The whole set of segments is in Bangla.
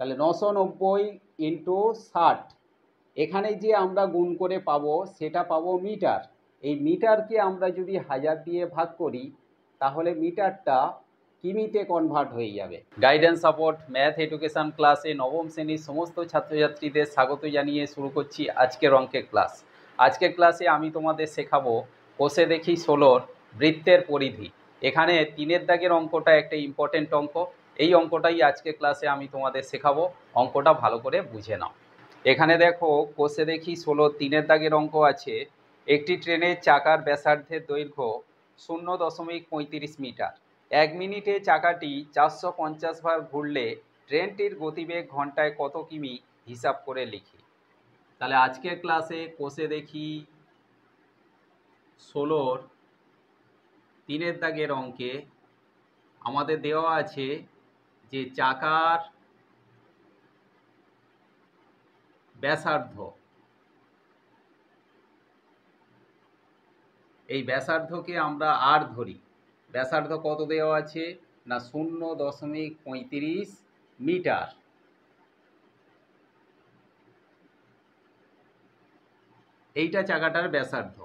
তাহলে 990 ইন্টু 60, এখানে যে আমরা গুণ করে পাবো সেটা পাবো মিটার। এই মিটারকে আমরা যদি 1000 দিয়ে ভাগ করি তাহলে মিটারটা কিমিতে কনভার্ট হয়ে যাবে। গাইডেন্স সাপোর্ট ম্যাথ এডুকেশন ক্লাসে নবম শ্রেণীর সমস্ত ছাত্রছাত্রীদের স্বাগত জানিয়ে শুরু করছি আজকের অঙ্কের ক্লাস। আজকের ক্লাসে আমি তোমাদের শেখাবো কোষে দেখি 16 বৃত্তের পরিধি। এখানে 3-এর দাগের অঙ্কটা একটা ইম্পর্টেন্ট অঙ্ক। এই অঙ্কটাই আজকের ক্লাসে আমি তোমাদের শেখাবো। অঙ্কটা ভালো করে বুঝে নাও। এখানে দেখো কোষে দেখি 16 3-এর দাগের অঙ্ক আছে। একটি ট্রেনের চাকার ব্যাসার্ধের দৈর্ঘ্য 0.35 মিটার। 1 মিনিটে চাকাটি 450 বার ঘুরলে ট্রেনটির গতিবেগ ঘন্টায় কত কিমি হিসাব করে লিখি। তাহলে আজকের ক্লাসে কোষে দেখি 16 3-এর দাগের অঙ্কে আমাদের দেওয়া আছে যে চাকার ব্যাসার্ধ, এই ব্যাসার্ধকে আমরা আর ধরি। ব্যাসার্ধ কত দেওয়া আছে না 0.35 মিটার। এইটা চাকাটার ব্যাসার্ধ।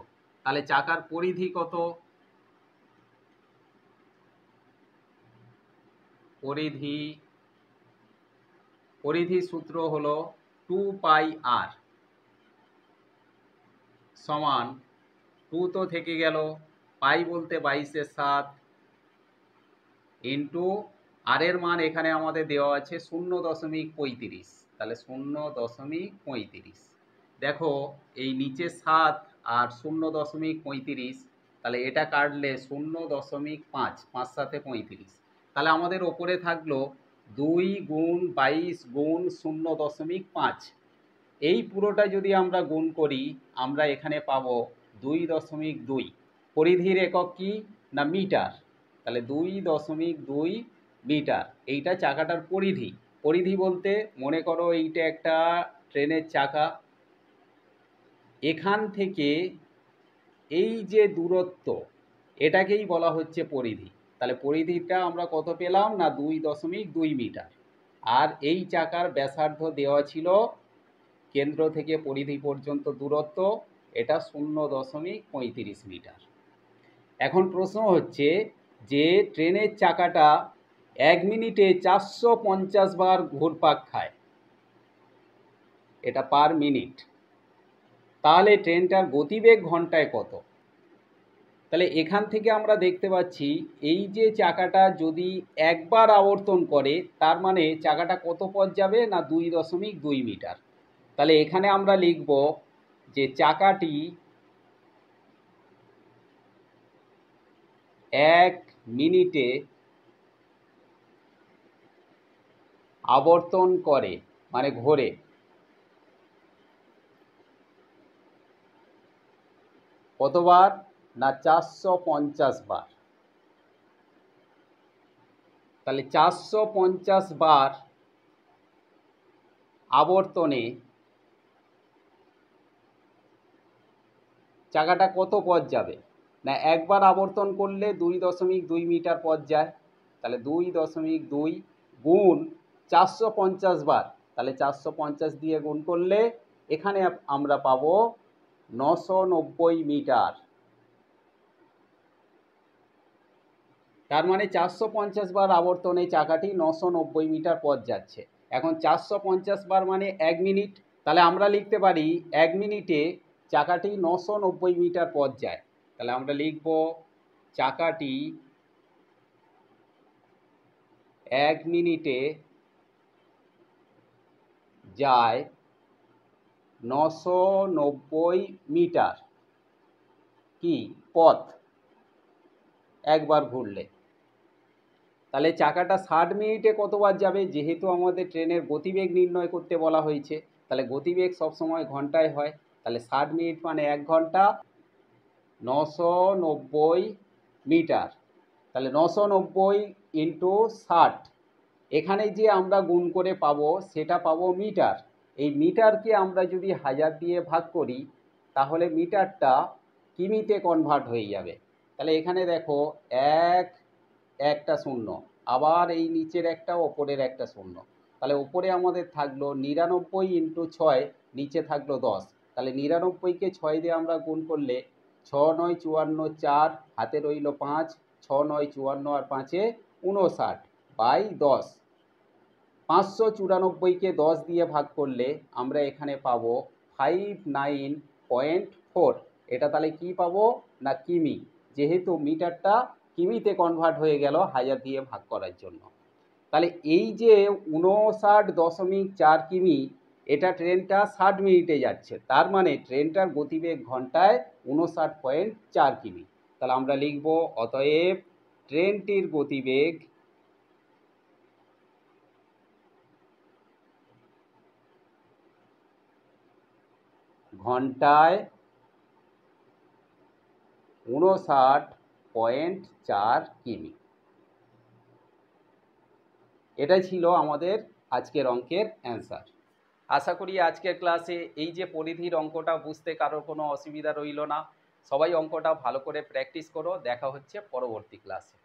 তাহলে চাকার পরিধি কত? পরিধি সূত্র হলো 2πr সমান 2 তো থেকে গেল, পাই বলতে 22/7 ইন্টু আর এর মান এখানে আমাদের দেওয়া আছে 0.35। তাহলে 0.35। দেখো এই নিচে 7 আর 0.35, তাহলে এটা কাটলে 0.5, 5 7 35। তাহলে আমাদের ওপরে থাকলো 2 গুণ 22 গুণ 0.5। এই পুরোটা যদি আমরা গুণ করি আমরা এখানে পাবো 2.2। পরিধির একক কি না মিটার। তাহলে 2.2 মিটার এইটা চাকাটার পরিধি। পরিধি বলতে মনে করো এইটা একটা ট্রেনের চাকা, এখান থেকে এই যে দূরত্ব এটাকেই বলা হচ্ছে পরিধি। তাহলে পরিধিটা আমরা কত পেলাম না 2.2 মিটার। আর এই চাকার ব্যাসার্ধ দেওয়া ছিল কেন্দ্র থেকে পরিধি পর্যন্ত দূরত্ব, এটা 0.35 মিটার। এখন প্রশ্ন হচ্ছে যে ট্রেনের চাকাটা 1 মিনিটে 450 বার ঘুরপাক খায়, এটা পার মিনিট। তাহলে ট্রেনটার গতিবেগ ঘন্টায় কত? তাহলে এখান থেকে আমরা দেখতে পাচ্ছি এই যে চাকাটা যদি একবার আবর্তন করে তার মানে চাকাটা কত পথ যাবে না 2.2 মিটার। তাহলে এখানে আমরা লিখব যে চাকাটি 1 মিনিটে আবর্তন করে মানে ঘোরে কতবার না 450 বার। তাহলে 450 বার আবর্তনে চাকাটা কত পথ যাবে না একবার আবর্তন করলে 2.2 মিটার পথ যায়। তাহলে 2.2 গুণ 450 বার, তাহলে 450 দিয়ে গুণ করলে এখানে আমরা পাবো 990 মিটার। তার মানে 450 বার আবর্তনে চাকাটি 990 মিটার পথ যাচ্ছে। এখন 450 বার মানে 1 মিনিট। তাহলে আমরা লিখতে পারি 1 মিনিটে চাকাটি 990 মিটার পথ যায়। তাহলে আমরা লিখব চাকাটি 1 মিনিটে যায় 990 মিটার কি পথ একবার ঘুরলে। তাহলে চাকাটা 60 মিনিটে কতবার যাবে? যেহেতু আমাদের ট্রেনের গতিবেগ নির্ণয় করতে বলা হয়েছে, তাহলে গতিবেগ সবসময় ঘন্টায় হয়। তাহলে 60 মিনিট মানে 1 ঘন্টা, 990 মিটার। তাহলে 990 ইন্টু 60, এখানে যে আমরা গুণ করে পাবো সেটা পাবো মিটার। এই মিটারকে আমরা যদি 1000 দিয়ে ভাগ করি তাহলে মিটারটা কিমিতে কনভার্ট হয়ে যাবে। তাহলে এখানে দেখো একটা শূন্য, আবার এই নিচের একটা ওপরের একটা শূন্য, তাহলে উপরে আমাদের থাকলো 99 ইন্টু 6, নিচে থাকলো 10। তাহলে 99কে 6 দিয়ে আমরা গুণ করলে 6 9 54 4, হাতে রইল 5, 6 9 54 আর 5-এ 59 বাই 10। 594কে 10 দিয়ে ভাগ করলে আমরা এখানে পাবো 59.4। এটা তাহলে কি পাবো না কিমি, যেহেতু মিটারটা কিমিতে কনভার্ট হয়ে গেল 1000 দিয়ে ভাগ করার জন্য। তাহলে এই যে 59.4 কিমি, এটা ট্রেনটা 60 মিনিটে যাচ্ছে, তার মানে ট্রেনটার গতিবেগ ঘন্টায় 59.4 কিমি। তাহলে আমরা লিখব অতএব ট্রেনটির গতিবেগ ঘন্টায় 59.4 কিমি। এটাই ছিল আমাদের আজকের অঙ্কের অ্যান্সার। আশা করি আজকের ক্লাসে এই যে পরিধির অঙ্কটা বুঝতে কারোর কোনো অসুবিধা রইল না। সবাই অঙ্কটা ভালো করে প্র্যাকটিস করো। দেখা হচ্ছে পরবর্তী ক্লাসে।